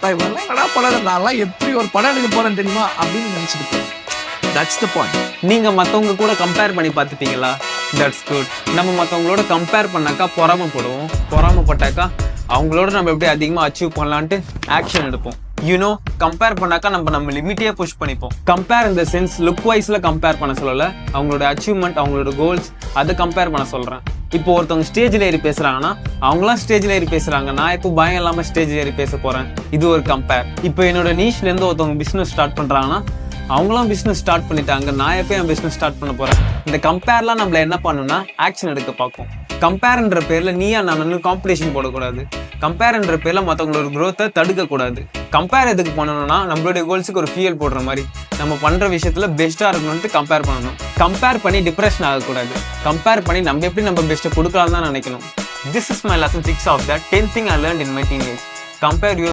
பார்த்தா இவெல்லாம் என்னடா படம், நான்லாம் எப்படி ஒரு படம் எடுக்க போறேன்னு தெரியுமா அப்படின்னு நினைச்சிட்டு. That's the point. நீங்க மத்தவங்க கூட கம்பேர் பண்ணி பார்த்துட்டீங்களா? That's good. நம்ம மத்தவங்களோட கம்பேர் பண்ணாக்கா பொறாமப்படுவோம். பொறாமப்பட்டாக்கா அவங்களோட நம்ம எப்படி அதிகமாக அச்சீவ் பண்ணலான்ட்டு ஆக்ஷன் எடுப்போம். யூனோ, கம்பேர் பண்ணாக்கா நம்ம லிமிட்டே புஷ் பண்ணிப்போம். கம்பேர் இந்த சென்ஸ் லுக் வைஸ்ல கம்பேர் பண்ண சொல்லல, அவங்களோட அச்சீவ்மெண்ட், அவங்களோட கோல்ஸ் அதை கம்பேர் பண்ண சொல்றேன். இப்போ ஒருத்தவங்க ஸ்டேஜ்ல ஏறி பேசுறாங்கன்னா அவங்களாம் ஸ்டேஜ்ல ஏறி பேசுறாங்க, நான் இப்போ பயம் இல்லாம ஸ்டேஜ்ல ஏறி பேச போறேன். இது ஒரு கம்பேர். இப்போ என்னோட நீஷ்ல இருந்து ஒருத்தவங்க பிசினஸ் ஸ்டார்ட் பண்றாங்கன்னா அவங்களாம் பிசினஸ் ஸ்டார்ட் பண்ணிட்டாங்க, நான் எப்போ என் பிசினஸ் ஸ்டார்ட் பண்ண போறேன். இந்த கம்பேர்லாம் நம்மள என்ன பண்ணுன்னா ஆக்ஷன் எடுக்க பார்க்கும். கம்பேர்ன்ற பேர்ல நீயா நான் காம்படிஷன் போடக்கூடாது. கம்பேர்ன்ற பேர்ல மற்றவங்களோட growth-ஐ தடுக்க கூடாது. கம்பேர் எதுக்கு பண்ணணும்னா நம்மளுடைய கோல்ஸுக்கு ஒரு ஃபியூல் போடுற மாதிரி, நம்ம பண்ற விஷயத்துல பெஸ்டா இருக்கணும்னு கம்பேர் பண்ணணும். கம்பேர் பண்ணி டிப்ரெஷன் ஆகக்கூடாது. கம்பேர் பண்ணி நம்ம எப்படி நம்ம பெஸ்ட்டை கொடுக்கலாம் தான் நினைக்கணும். This is my lesson 6 of that 10 thing I learned in my teenage. Compare your